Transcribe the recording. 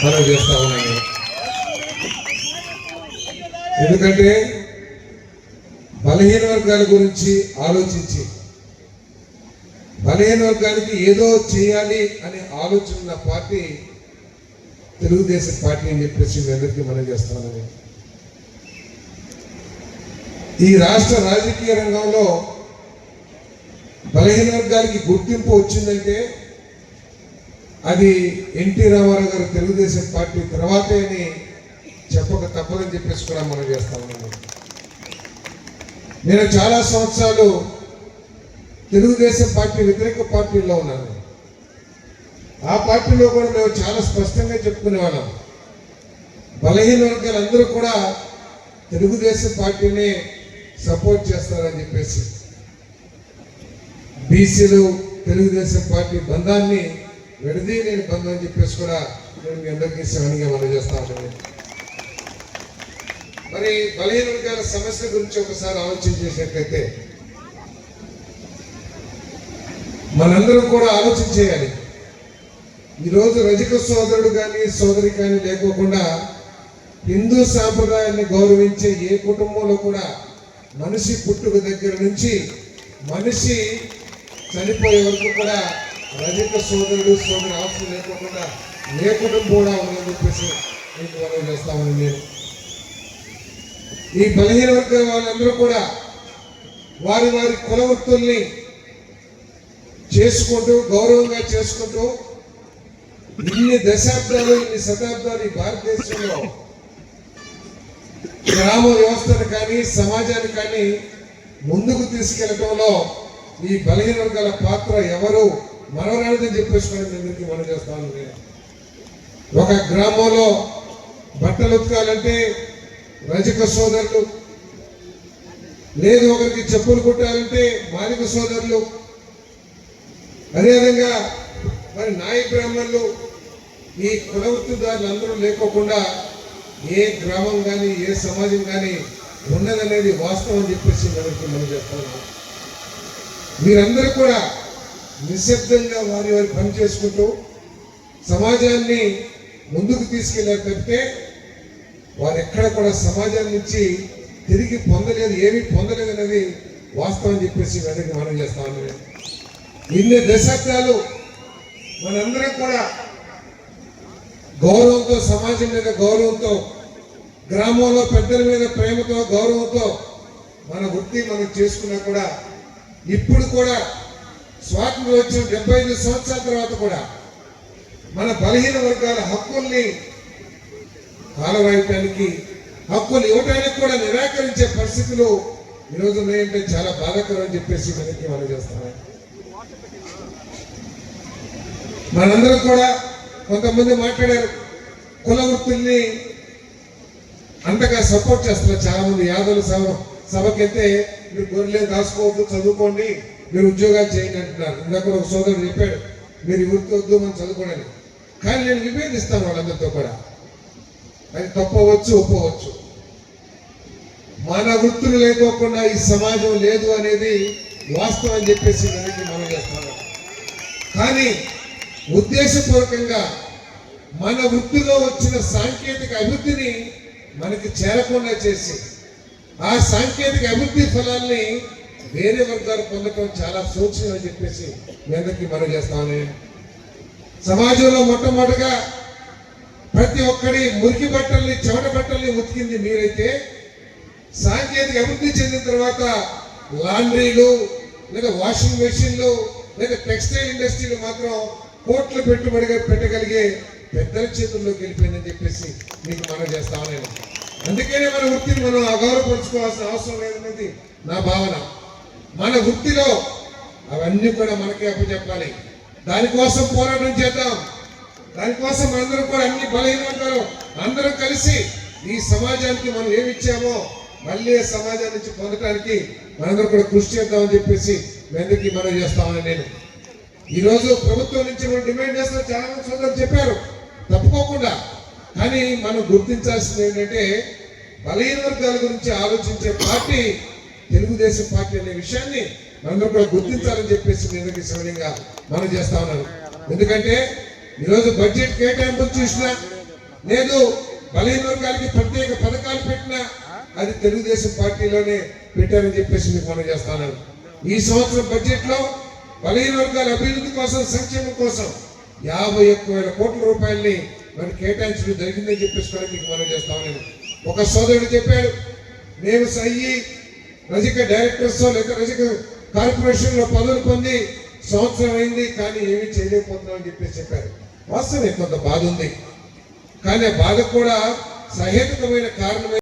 మనం చేస్తా ఉన్నాను. ఎందుకంటే బలహీన వర్గాల గురించి ఆలోచించి బలహీన వర్గానికి ఏదో చేయాలి అనే ఆలోచన ఉన్న పార్టీ తెలుగుదేశం పార్టీ అని చెప్పేసి మీ అందరికీ మనం చేస్తామని. ఈ రాష్ట్ర రాజకీయ రంగంలో బలహీన వర్గాలకి గుర్తింపు వచ్చిందంటే అది ఎన్టీ రామారావు గారు తెలుగుదేశం పార్టీ తర్వాతే అని చెప్పక తప్పదని చెప్పేసి కూడా మనం చేస్తా ఉన్నాము. నేను చాలా సంవత్సరాలు తెలుగుదేశం పార్టీ వ్యతిరేక పార్టీలో ఉన్నాను. ఆ పార్టీలో కూడా మేము చాలా స్పష్టంగా చెప్పుకునే వాళ్ళం, బలహీన వర్గాలందరూ కూడా తెలుగుదేశం పార్టీని సపోర్ట్ చేస్తారని చెప్పేసి, బీసీలు తెలుగుదేశం పార్టీ బంధాన్ని విడదీయలేని బంధం అని చెప్పేసి కూడా నేను మీ అందరికీ శ్రవణంగా మనం చేస్తా ఉన్నాను. మరి బలహీన వర్గాల సమస్య గురించి ఒకసారి ఆలోచన చేసినట్లయితే మనందరం కూడా ఆలోచన చేయాలి. ఈరోజు రజక సోదరుడు కానీ సోదరి కానీ లేకోకుండా హిందూ సాంప్రదాయాన్ని గౌరవించే ఏ కుటుంబంలో కూడా మనిషి పుట్టుక దగ్గర నుంచి మనిషి చనిపోయే వరకు కూడా రజక సోదరుడు సోదరి అవసరం లేకోకుండా ఏ కుటుంబం కూడా ఉందని చెప్పేసి మీకు మనం చేస్తామని నేను. ఈ బలహీన వర్గ వాళ్ళందరూ కూడా వారి వారి కుల వృత్తుల్ని చేసుకుంటూ గౌరవంగా చేసుకుంటూ ఇన్ని దశాబ్దాలు ఇన్ని శతాబ్దాలు ఈ భారతదేశంలో గ్రామ వ్యవస్థను కానీ సమాజాన్ని కానీ ముందుకు తీసుకెళ్లడంలో ఈ బలహీన వర్గాల పాత్ర ఎవరు మరవరానిదని చెప్పేసి అందరికీ మనం చేస్తాను. ఒక గ్రామంలో బట్టలు ఉతకాలంటే రజక సోదరులు, లేదు ఒకరికి చెప్పులు కుట్టాలంటే మాలిక సోదరులు, అదేవిధంగా మరి నాయ బ్రాహ్మణులు, ఈ కుల వృత్తిదారులు అందరూ లేకోకుండా ఏ గ్రామం కానీ ఏ సమాజం కానీ ఉన్నదనేది వాస్తవం అని చెప్పేసి మనం చెప్తాను. మీరందరూ కూడా నిశ్శబ్దంగా వారి వారి పని చేసుకుంటూ సమాజాన్ని ముందుకు తీసుకెళ్ళేటట్టే వారు ఎక్కడ కూడా సమాజం నుంచి తిరిగి పొందలేదు, ఏమీ పొందలేదు అనేది వాస్తవం అని చెప్పేసి అందరికీ మనం చేస్తాము. ఇన్ని దశాబ్దాలు మనందరం కూడా గౌరవంతో, సమాజం మీద గౌరవంతో, గ్రామంలో పెద్దల మీద ప్రేమతో గౌరవంతో మన వృత్తి మనం చేసుకున్నా కూడా ఇప్పుడు కూడా స్వాతంత్రం వచ్చిన 75 సంవత్సరాల తర్వాత కూడా మన బలహీన వర్గాల హక్కుల్ని కాలరాయటానికి, హక్కులు ఇవ్వటానికి కూడా నిరాకరించే పరిస్థితులు ఈరోజు ఉన్నాయంటే చాలా బాధాకరం అని చెప్పేసి మనకి మనం చేస్తాం. మనందరం కూడా కొంతమంది మాట్లాడారు, కుల వృత్తుల్ని అంతగా సపోర్ట్ చేస్తున్నారు. చాలా మంది యాదవుల సభకైతే మీరు గొర్రెలు రాసుకోవద్దు, చదువుకోండి, మీరు ఉద్యోగాలు చేయండి అంటున్నారు. ఇందాక ఒక సోదరుడు చెప్పాడు, మీరు వృత్తి వద్దు మనం చదువుకోండి. కానీ నేను విభేదిస్తాను వాళ్ళందరితో కూడా. అది తప్పవచ్చు ఒప్పవచ్చు. మన వృత్తులు లేకోకుండా ఈ సమాజం లేదు అనేది వాస్తవం అని చెప్పేసి మనం చేస్తాను. కానీ ఉద్దేశపూర్వకంగా మన వృత్తిలో వచ్చిన సాంకేతిక అభివృద్ధిని మనకి చేరకుండా చేసి ఆ సాంకేతిక అభివృద్ధి ఫలాల్ని వేరే వర్గాలు పొందడం చాలా శోచనీయం అని చెప్పేసి మీ అందరికీ మనం చేస్తామని. సమాజంలో మొట్టమొదటిగా ప్రతి ఒక్కరి మురికి బట్టల్ని, చెమట బట్టల్ని ఉతికింది మీరైతే, సాంకేతిక అభివృద్ధి చెందిన తర్వాత లాండ్రీలు లేదా వాషింగ్ మెషిన్లు లేదా టెక్స్టైల్ ఇండస్ట్రీలు మాత్రం కోట్లు పెట్టుబడిగా పెట్టగలిగే పెద్దల చేతుల్లోకి వెళ్ళిపోయిందని చెప్పేసి మీకు మనం చేస్తామని. అందుకనే మన వృత్తిని మనం అగౌరవపరుచుకోవాల్సిన అవసరం లేదనేది నా భావన. మన వృత్తిలో అవన్నీ కూడా మనకే అప్పచెప్పాలి. దానికోసం పోరాటం చేద్దాం. దానికోసం మనందరం కూడా అన్ని బలహీన వర్గాలు అందరం కలిసి ఈ సమాజానికి మనం ఏమి ఇచ్చామో మళ్ళీ సమాజం నుంచి పొందడానికి మనందరం కూడా కృషి చేద్దామని చెప్పేసి మీ అందరికీ మనం చేస్తామని నేను. ఈరోజు ప్రభుత్వం నుంచి మనం డిమాండ్ చేస్తున్న చాలా మంది సోదరులు చెప్పారు తప్పుకోకుండా. కానీ మనం గుర్తించాల్సింది ఏంటంటే బలహీన వర్గాల గురించి ఆలోచించే పార్టీ తెలుగుదేశం పార్టీ అనే విషయాన్ని మనందరూ కూడా గుర్తించాలని చెప్పేసి మీ అందరికీ సౌర్యంగా మనం చేస్తా ఉన్నాను. ఎందుకంటే ఈరోజు బడ్జెట్ కేటాయింపులు చూసినా లేదు బలహీన వర్గాలకి ప్రత్యేక పథకాలు పెట్టినా అది తెలుగుదేశం పార్టీలోనే పెట్టారని చెప్పేసి మీకు మనం చేస్తాను. ఈ సంవత్సరం బడ్జెట్ లో బలహీన వర్గాల అభివృద్ధి కోసం, సంక్షేమం కోసం 51,000 కోట్ల రూపాయల్ని మరి కేటాయించడం జరిగిందని చెప్పేసి కూడా మీకు మనం చేస్తామని ఒక సోదరుడు చెప్పాడు. మేము సయ్యి రజిక డైరెక్టర్స్ లేదా రజిక కార్పొరేషన్ లో పదవులు పొంది సంవత్సరం అయింది కానీ ఏమీ చేయలేకపోతున్నాం అని చెప్పేసి చెప్పారు. వాస్తవమే కొంత బాధ ఉంది, కానీ ఆ బాధ కూడా సహేతుకమైన కారణమే.